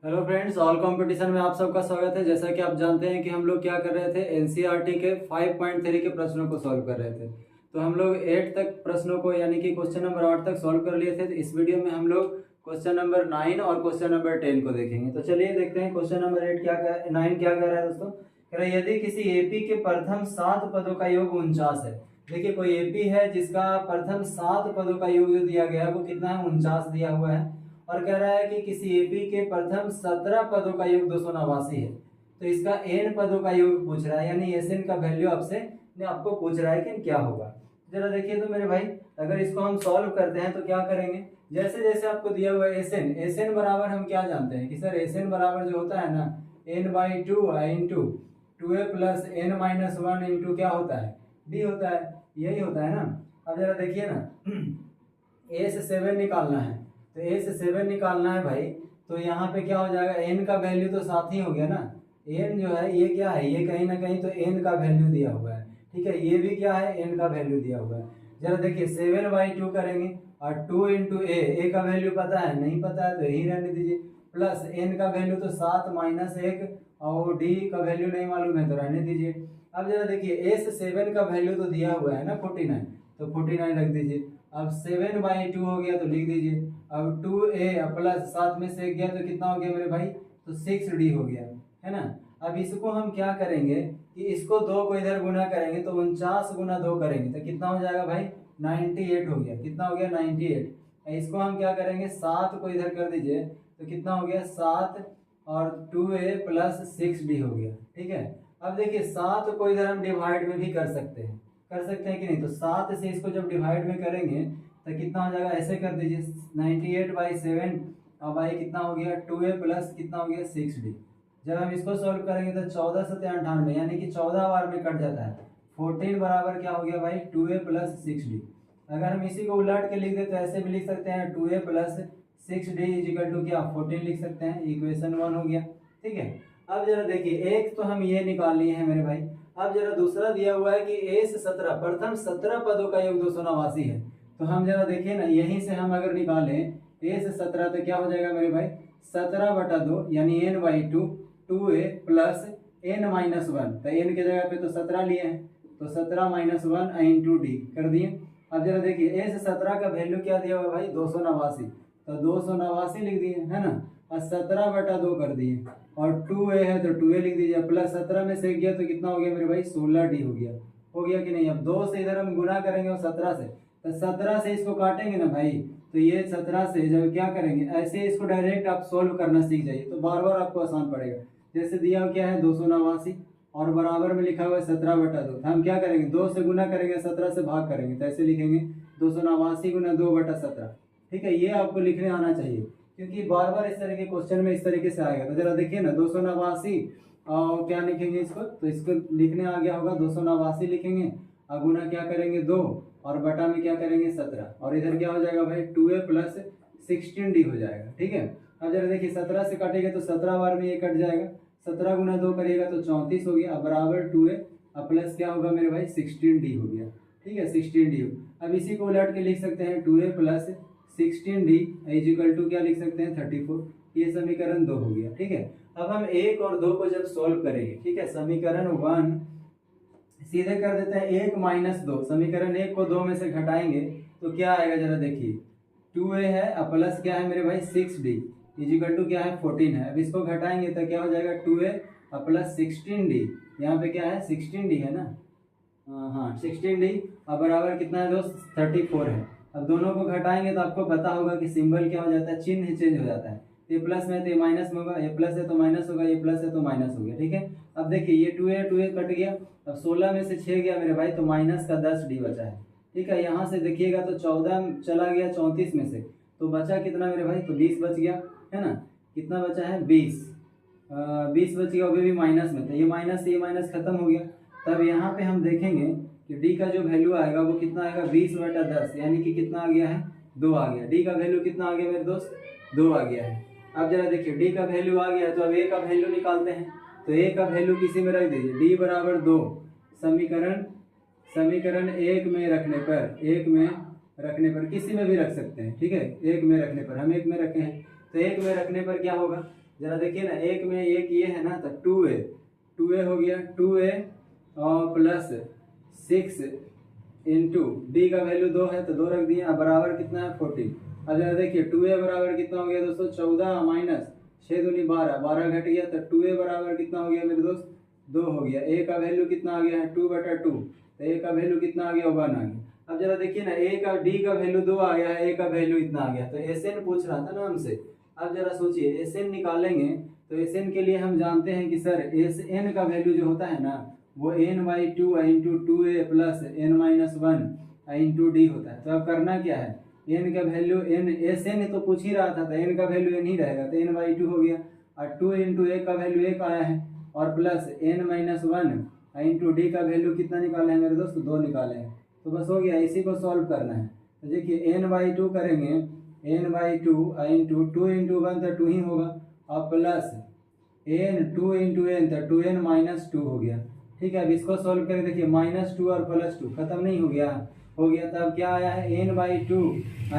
Hello friends, all competition में आप सबका स्वागत है। जैसा कि आप जानते हैं कि हम लोग क्या कर रहे थे, एनसीईआरटी के 5.3 के प्रश्नों को सॉल्व कर रहे थे। तो हम लोग 8 तक प्रश्नों को यानी कि क्वेश्चन नंबर 8 तक सॉल्व कर लिए थे। तो इस वीडियो में हम लोग क्वेश्चन नंबर 9 और क्वेश्चन नंबर 10 को देखेंगे। तो चलिए देखते हैं क्वेश्चन नंबर 9 क्या कह रहा है दोस्तों। कह रहा है यदि किसी एपी के प्रथम 7 पदों का योग 49 है। देखिए कोई एपी है जिसका प्रथम 7 पदों का योग जो दिया गया है वो कितना है, 49 दिया हुआ है। और कह रहा है कि किसी एपी के प्रथम 17 पदों का योग 289 है। तो इसका एन पदों का योग पूछ रहा है, यानी एस एन का वैल्यू आपको पूछ रहा है कि क्या होगा। जरा देखिए तो मेरे भाई, अगर इसको हम सॉल्व करते हैं तो क्या करेंगे, जैसे जैसे आपको दिया हुआ है एस एन बराबर हम क्या जानते हैं कि सर एस एन बराबर जो होता है ना, n by two into 2a plus n minus 1 into क्या होता है, डी होता है। यही होता है ना। अब जरा देखिए ना, ए से 7 निकालना है, तो ए से 7 निकालना है भाई। तो यहाँ पे क्या हो जाएगा, एन का वैल्यू तो साथ ही हो गया ना। एन जो है ये क्या है, ये कहीं ना कहीं तो एन का वैल्यू दिया हुआ है। ठीक है, ये भी क्या है, एन का वैल्यू दिया हुआ है। जरा देखिए 7/2 करेंगे और 2 इंटू ए का वैल्यू पता है, नहीं पता है तो यही रहने दीजिए। प्लस एन का वैल्यू तो 7 माइनस 1 और डी का वैल्यू नहीं मालूम है तो रहने दीजिए। अब जरा देखिए ए से 7 का वैल्यू तो दिया हुआ है ना 49, तो 49 रख दीजिए। अब 7/2 हो गया तो लिख दीजिए। अब 2a प्लस 7 में से 1 गया तो कितना हो गया मेरे भाई, तो 6d हो गया, है ना। अब इसको हम क्या करेंगे कि इसको 2 को इधर गुना करेंगे तो 49 गुना 2 करेंगे तो कितना हो जाएगा भाई, 98 हो गया। कितना हो गया, 98। इसको हम क्या करेंगे, 7 को इधर कर दीजिए तो कितना हो गया, 7 और 2a प्लस 6d हो गया। ठीक है, अब देखिए 7 को इधर हम डिवाइड में भी कर सकते हैं कि नहीं। तो 7 से इसको जब डिवाइड में करेंगे तो कितना हो जाएगा, ऐसे कर दीजिए 98/7 और भाई कितना हो गया 2a प्लस कितना हो गया 6d। जब हम इसको सॉल्व करेंगे तो 14 7 98 यानी कि 14 बार में कट जाता है। 14 बराबर क्या हो गया भाई, 2a प्लस 6d। अगर हम इसी को उलट के लिख दे तो ऐसे भी लिख सकते हैं 2a plus 6d is equal to क्या 14 लिख सकते हैं। इक्वेशन 1 हो गया। ठीक है, अब जरा देखिए एक तो हम ये निकाल लिए हैं मेरे भाई। अब जरा दूसरा दिया हुआ है कि ए से 17 प्रथम 17 पदों का योग 289 है। तो हम जरा देखिए ना, यहीं से हम अगर निकालें ए से 17 तो क्या हो जाएगा मेरे भाई, 17/2 यानी n by two 2a plus n minus 1। तो एन के जगह पे तो 17 लिए हैं तो 17 माइनस 1 इंटू डी कर दिए। अब जरा देखिए ए से 17 का वैल्यू क्या दिया हुआ भाई, 289। तो 289 लिख दिए, है ना। और 17/2 कर दिए और 2a है तो 2a लिख दीजिए। प्लस 17 में से गया तो कितना हो गया मेरे भाई, 16d हो गया। हो गया कि नहीं। अब 2 से इधर हम गुना करेंगे और 17 से, तो 17 से इसको काटेंगे ना भाई, तो ये 17 से जब क्या करेंगे, ऐसे इसको डायरेक्ट आप सोल्व करना सीख जाइए तो बार बार आपको आसान पड़ेगा। जैसे दिया हुआ क्या है 289 और बराबर में लिखा हुआ है 17/2। हम क्या करेंगे, 2 से गुना करेंगे 17 से भाग करेंगे तो ऐसे लिखेंगे 289 गुना 2/17। ठीक है, ये आपको लिखने आना चाहिए क्योंकि बार बार इस तरह के क्वेश्चन में इस तरीके से आएगा। तो जरा देखिए ना 289 और क्या लिखेंगे इसको, तो इसको लिखने आ गया होगा 289 लिखेंगे और गुना क्या करेंगे 2 और बटा में क्या करेंगे 17 और इधर क्या हो जाएगा भाई 2a प्लस 16d हो जाएगा। ठीक है, अब जरा देखिए 17 से काटेंगे तो 17 बार में ये कट जाएगा। 17 गुना 2 करिएगा तो 34 हो गया बराबर 2a और प्लस क्या होगा मेरे भाई 16d हो गया। ठीक है, 16d। अब इसी को उलट के लिख सकते हैं 2a plus 16d is equal to क्या लिख सकते हैं 34। ये समीकरण 2 हो गया। ठीक है, अब हम 1 और 2 को जब सॉल्व करेंगे, ठीक है, समीकरण 1 सीधे कर देते हैं 1 माइनस 2। समीकरण 1 को 2 में से घटाएंगे तो क्या आएगा, जरा देखिए 2a है और प्लस क्या है मेरे भाई 6d इजिकल टू क्या है 14 है। अब इसको घटाएंगे तो क्या हो जाएगा 2a और प्लस 16d, यहाँ पे क्या है 16d है ना, हाँ 16d और बराबर कितना है दोस्त 34 है। अब दोनों को घटाएंगे तो आपको पता होगा कि सिंबल क्या हो जाता है, चिन्ह चेंज हो जाता है। ये प्लस में तो ये माइनस में होगा, ये प्लस है तो माइनस होगा, ये प्लस है तो माइनस हो गया। ठीक है, अब देखिए ये 2a कट गया। अब 16 में से 6 गया मेरे भाई तो माइनस का 10d बचा है। ठीक है, यहाँ से देखिएगा तो 14 चला गया 34 में से तो बचा कितना मेरे भाई, तो 20 बच गया, है ना। कितना बचा है 20 बच गया, अभी भी माइनस में तो ये माइनस से ये माइनस खत्म हो गया। तब यहाँ पे हम देखेंगे कि डी का जो वैल्यू आएगा वो कितना आएगा 20/10 यानी कि कितना आ गया है 2 आ गया। डी का वैल्यू कितना आ गया मेरे दोस्त 2 आ गया है। अब जरा देखिए डी का वैल्यू आ गया तो अब ए का वैल्यू निकालते हैं। तो ए का वैल्यू किसी में रख दीजिए, डी बराबर 2। समीकरण 1 में रखने पर किसी में भी रख सकते हैं। ठीक है, 1 में रखने पर हम 1 में रखे हैं तो 1 में रखने पर क्या होगा, जरा देखिए ना, एक में एक ये है ना, तो 2a हो गया, 2a और प्लस 6 इंटू डी का वैल्यू 2 है तो 2 रख दिए। अब बराबर कितना है 40। अब जरा देखिए 2a बराबर कितना हो गया दोस्तों, 14 माइनस 6 दूनी 12, 12 घट गया तो 2a बराबर कितना हो गया मेरे दोस्त, 2 हो गया। a का वैल्यू कितना आ गया है 2/2, तो a का वैल्यू कितना आ गया 1 आ गया। अब जरा देखिए ना, a का d का वैल्यू 2 आ गया है, a का वैल्यू इतना आ गया, तो SN पूछ रहा था ना हमसे। अब जरा सोचिए SN निकालेंगे तो SN के लिए हम जानते हैं कि सर SN का वैल्यू जो होता है ना वो n/2 into 2a plus n-1 into D होता है। तो अब करना क्या है, n का वैल्यू n, SN तो पूछ ही रहा था तो n का वैल्यू n ही रहेगा, तो n/2 हो गया और 2 इंटू a का वैल्यू 1 आया है और प्लस n-1 इंटू डी का वैल्यू कितना निकाले हैं मेरे दोस्त, 2 निकाले हैं। तो बस हो गया, इसी को सॉल्व करना है। तो देखिए n/2 करेंगे, n/2 इंटू 2 इंटू 1 तो 2 ही होगा और प्लस n 2 इंटू n तो 2n-2 हो गया। ठीक है, अब इसको सॉल्व करके देखिए -2 और +2 खत्म नहीं हो गया, हो गया। तब क्या आया है n/2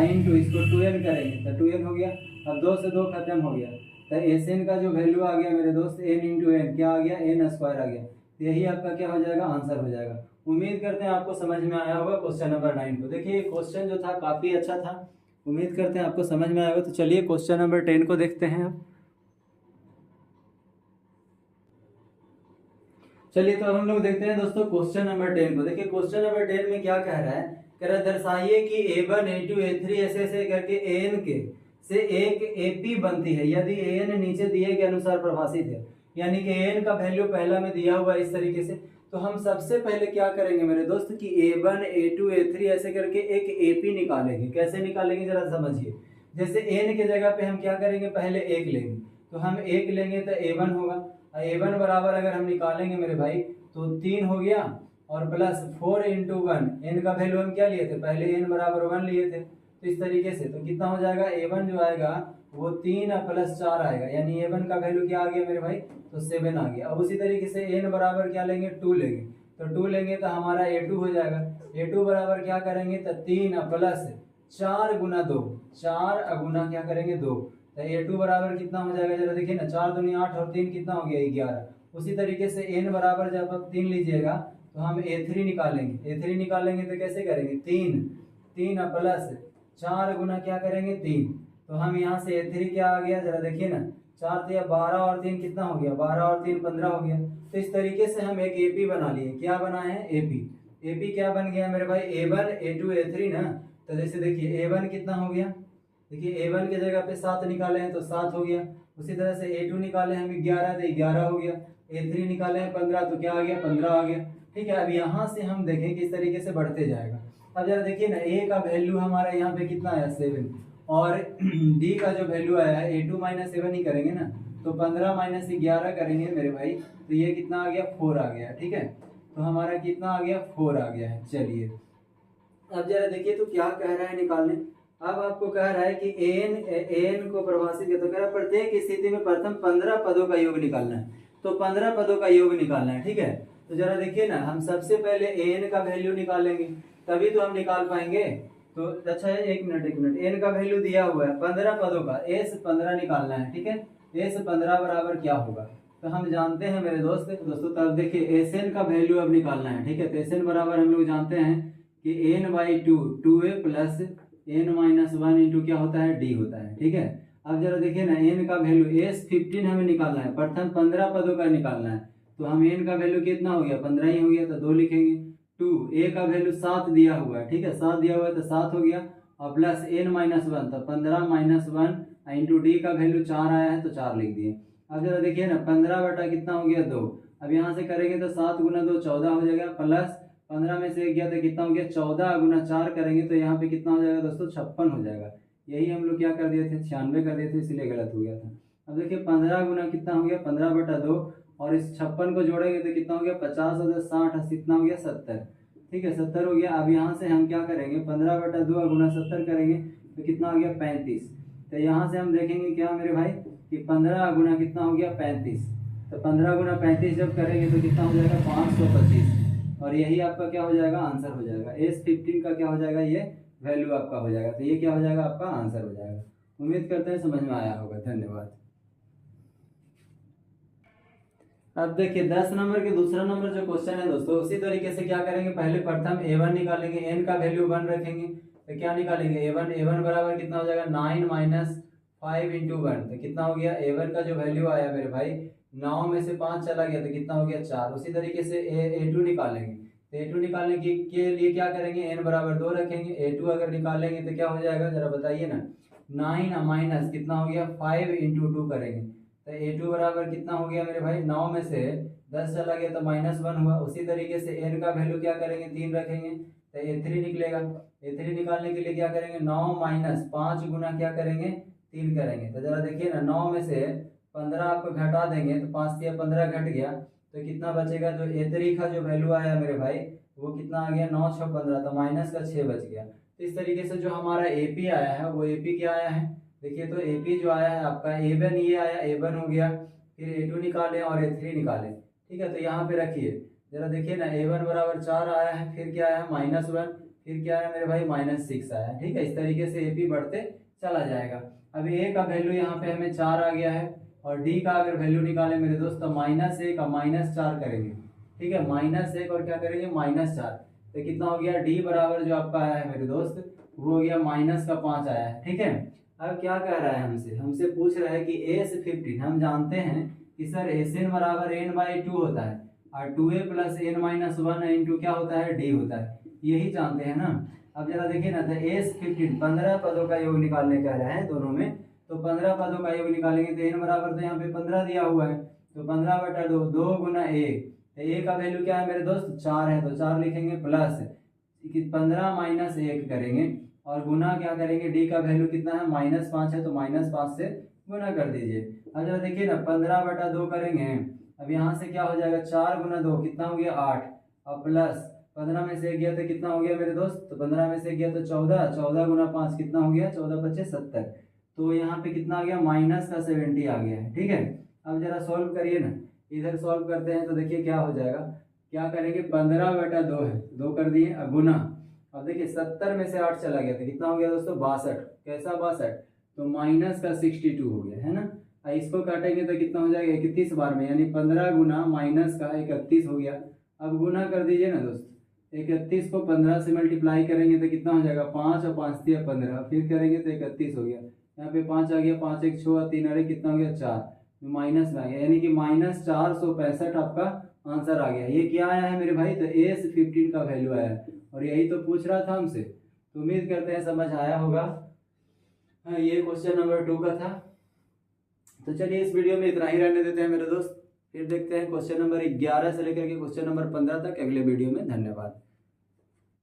इंटू इसको 2n करेंगे तो 2n हो गया। अब 2 से 2 खत्म हो गया, तो SN का जो वैल्यू आ गया मेरे दोस्त n इंटू n क्या आ गया, n² आ गया। तो यही आपका क्या हो जाएगा, आंसर हो जाएगा। उम्मीद करते हैं आपको समझ में आया होगा क्वेश्चन नंबर 9 को। देखिए क्वेश्चन जो था काफ़ी अच्छा था, उम्मीद करते हैं आपको समझ में आया होगा। तो चलिए क्वेश्चन नंबर 10 को देखते हैं अब। चलिए तो हम लोग देखते हैं दोस्तों क्वेश्चन नंबर 10 को। देखिए क्वेश्चन नंबर 10 में क्या कह रहा है, कह रहा है दर्शाइए कि a1 a2 a3 ऐसे करके an के से एक AP बनती है यदि an नीचे दिए के अनुसार परिभाषित है। यानी कि an का वैल्यू पहला में दिया हुआ इस तरीके से। तो हम सबसे पहले क्या करेंगे मेरे दोस्त कि a1 a2 a3 ऐसे करके एक AP निकालेंगे। कैसे निकालेंगे जरा समझिए। जैसे n के जगह पे हम क्या करेंगे, पहले 1 लेंगे, तो हम 1 लेंगे तो a1 होगा। a1 बराबर अगर हम निकालेंगे मेरे भाई तो 3 हो गया और प्लस 4 इंटू 1, n का वैल्यू हम क्या लिए थे, पहले n बराबर 1 लिए थे। तो इस तरीके से तो कितना हो जाएगा, a1 जो आएगा वो 3 प्लस 4 आएगा, यानी a1 का वैल्यू क्या आ गया मेरे भाई, तो 7 आ गया। अब उसी तरीके से n बराबर क्या लेंगे, 2 लेंगे, तो 2 लेंगे तो हमारा a2 हो जाएगा। a2 बराबर क्या करेंगे तो 3 प्लस 4 गुना 2, 4 गुना क्या करेंगे 2, तो a2 बराबर कितना हो जाएगा जरा देखिए ना, 4 दूनी 8 और 3 कितना हो गया 11। उसी तरीके से n बराबर जब आप 3 लीजिएगा तो हम a3 निकालेंगे। a3 निकालेंगे तो कैसे करेंगे, 3 प्लस 4 गुना क्या करेंगे 3, तो हम यहाँ से a3 क्या आ गया जरा देखिए ना, 4 तो 12 और 3 कितना हो गया, 12 और 3 15 हो गया। तो इस तरीके से हम एक AP बना लिए। क्या बना है, AP क्या बन गया मेरे भाई, a1 a2 a3 ना। तो जैसे देखिए a1 कितना हो गया, देखिए a1 के जगह पे 7 निकाले हैं तो 7 हो गया। उसी तरह से a2 निकाले हम 11 तो 11 हो गया। a3 निकाले हैं 15 तो क्या आ गया, 15 आ गया। ठीक है, अब यहाँ से हम देखें किस तरीके से बढ़ते जाएगा। अब जरा देखिए ना, a का वैल्यू हमारा यहाँ पे कितना आया 7 और d का जो वैल्यू आया है a2 माइनस 7 ही करेंगे ना, तो 15 माइनस 11 करेंगे मेरे भाई, तो ये कितना आ गया 4 आ गया। ठीक है, तो हमारा कितना आ गया 4 आ गया है। चलिए अब जरा देखिए तो क्या कह रहा है निकालने। अब आपको कह रहा है कि an को परिभाषित किया, तो कह रहा है प्रत्येक स्थिति में प्रथम 15 पदों का योग निकालना है। तो 15 पदों का योग निकालना है। ठीक है, तो जरा देखिए ना, हम सबसे पहले an का वैल्यू निकालेंगे तभी तो हम निकाल पाएंगे। तो अच्छा है, एक मिनट, n का वैल्यू दिया हुआ है 15 पदों का, s15 निकालना है। ठीक है, s15 बराबर क्या होगा, तो हम जानते हैं मेरे दोस्तों तब देखिए SN का वैल्यू अब निकालना है। ठीक है, तो SN बराबर हम लोग जानते हैं कि n/2 2a plus n-1 into क्या होता है, d होता है। ठीक है, अब जरा देखिए ना, n का वैल्यू s15 हमें निकालना है, प्रथम 15 पदों का निकालना है। तो हम n का वैल्यू कितना हो गया, 15 ही हो गया, तो 2 लिखेंगे। 2 a का वैल्यू 7 दिया हुआ है। ठीक है, 7 दिया हुआ है तो 7 हो गया और प्लस n-1 तो 15 माइनस 1 इंटू डी का वैल्यू 4 आया है तो 4 लिख दिए। अब जरा देखिए ना, 15 बटा कितना हो गया 2, अब यहाँ से करेंगे तो 7 गुना 2 14 हो जाएगा, प्लस 15 में से 1 गया तो कितना हो गया 14 गुना 4 करेंगे तो यहाँ पे कितना हो जाएगा दोस्तों 56 हो जाएगा। यही हम लोग क्या कर दिए थे, 96 कर दिए थे, इसलिए गलत हो गया था। अब देखिए 15 गुना कितना हो गया 15 बटा 2 और इस 56 को जोड़ेंगे तो कितना हो गया 50 और 60 कितना हो गया 70। ठीक है, 70 हो गया। अब यहाँ से हम क्या करेंगे 15 बटा 2 गुना 70 करेंगे तो कितना हो गया 35। तो यहाँ से हम देखेंगे क्या मेरे भाई कि 15 गुना कितना हो गया 35, तो 15 गुना 35 जब करेंगे तो कितना हो जाएगा 525 और यही आपका क्या हो जाएगा आंसर हो जाएगा। S15 का क्या हो जाएगा, ये वैल्यू आपका हो जाएगा। तो ये क्या हो जाएगा आपका आंसर हो जाएगा। उम्मीद करते हैं समझ में आया होगा। धन्यवाद। अब देखिए 10 नंबर के दूसरा नंबर जो क्वेश्चन है दोस्तों, उसी तरीके से क्या करेंगे, पहले प्रथम a1 निकालेंगे, n का वैल्यू 1 रखेंगे, तो क्या निकालेंगे a1 बराबर कितना हो जाएगा 9 माइनस 5 इंटू 1, तो कितना हो गया a1 का जो वैल्यू आया मेरे भाई 9 में से 5 चला गया तो कितना हो गया 4। उसी तरीके से a2 निकालेंगे, तो a2 निकालने के लिए क्या करेंगे n बराबर 2 रखेंगे, a2 अगर निकालेंगे तो क्या हो जाएगा जरा बताइए ना, 9 माइनस कितना हो गया 5 इंटू 2 करेंगे, तो a2 बराबर कितना हो गया मेरे भाई 9 में से 10 चला गया तो -1 हुआ। उसी तरीके से n का वैल्यू क्या करेंगे 3 रखेंगे, तो a3 निकलेगा। a3 निकालने के लिए क्या करेंगे 9 माइनस 5 गुना क्या करेंगे 3 करेंगे, तो जरा देखिए ना 9 में से 15 आपको घटा देंगे तो 5 से 15 घट गया, तो कितना बचेगा, जो a3 का जो वैल्यू आया मेरे भाई वो कितना आ गया 9 6 15, तो माइनस का 6 बच गया। तो इस तरीके से जो हमारा AP आया है वो AP क्या आया है, देखिए तो AP जो आया है आपका a1, ये आया a1 हो गया, फिर a2 निकालें और a3 निकालें, ठीक है। तो यहाँ पे रखिए जरा देखिए ना a1 बराबर 4 आया है, फिर क्या आया -1, फिर क्या आया मेरे भाई -6 आया है, ठीक है। इस तरीके से AP बढ़ते चला जाएगा। अभी a का वैल्यू यहाँ पे हमें 4 आ गया है, और d का अगर वैल्यू निकालें मेरे दोस्त तो -1 का -4 करेंगे, ठीक है, -1 और क्या करेंगे -4, तो कितना हो गया d बराबर जो आपका आया है मेरे दोस्त वो हो गया -5 आया है, ठीक है। अब क्या कह रहा है हमसे पूछ रहा है कि a से 15, हम जानते हैं कि सर SN बराबर n/2 होता है, और 2a प्लस n-1 इंटू क्या होता है d होता है, यही जानते हैं ना। अब जरा देखिए ना, तो a से 15 15 पदों का योग निकालने कह रहा है दोनों में, तो 15 पदों का योग निकालेंगे तो n बराबर तो यहाँ पे 15 दिया हुआ है, तो 15/2 2 गुना a, तो a का वैल्यू क्या है मेरे दोस्त 4 है, तो 4 लिखेंगे, प्लस 15 माइनस 1 करेंगे, और गुना क्या करेंगे d का वैल्यू कितना है -5 है, तो -5 से गुना कर दीजिए। अब जरा देखिए ना 15/2 करेंगे, अब यहाँ से क्या हो जाएगा 4 गुना 2 कितना हो गया 8, और प्लस 15 में से 1 गया तो कितना हो गया मेरे दोस्त, तो 15 में से 1 गया तो 14, 14 गुना 5 कितना हो गया 14 × 5 = 70, तो यहाँ पे कितना आ गया -70 आ गया है, ठीक है। अब जरा सॉल्व करिए ना, इधर सॉल्व करते हैं तो देखिए क्या हो जाएगा, क्या करेंगे 15/2 है, 2 कर दिए, अब गुना, अब देखिए 70 में से 8 चला गया तो कितना हो गया दोस्तों 62, कैसा 62, तो -62 हो गया है ना। इसको काटेंगे तो कितना हो जाएगा 31 बार में, यानी 15 गुना -31 हो गया। अब गुना कर दीजिए ना दोस्त, 31 को 15 से मल्टीप्लाई करेंगे तो कितना हो जाएगा 5 और 5 × 15, फिर करेंगे तो 31 हो गया, यहाँ पे 5 आ गया, 5 1 6 3 अरे कितना हो गया 4, माइनस में आ गया, यानी कि -465 आपका आंसर आ गया। ये क्या आया है मेरे भाई, तो a से 15 का वैल्यू आया है, और यही तो पूछ रहा था हमसे, तो उम्मीद करते हैं समझ आया होगा। ये क्वेश्चन नंबर 2 का था। तो चलिए इस वीडियो में इतना ही रहने देते हैं मेरे दोस्त, फिर देखते हैं क्वेश्चन नंबर 11 से लेकर के क्वेश्चन नंबर 15 तक अगले वीडियो में। धन्यवाद।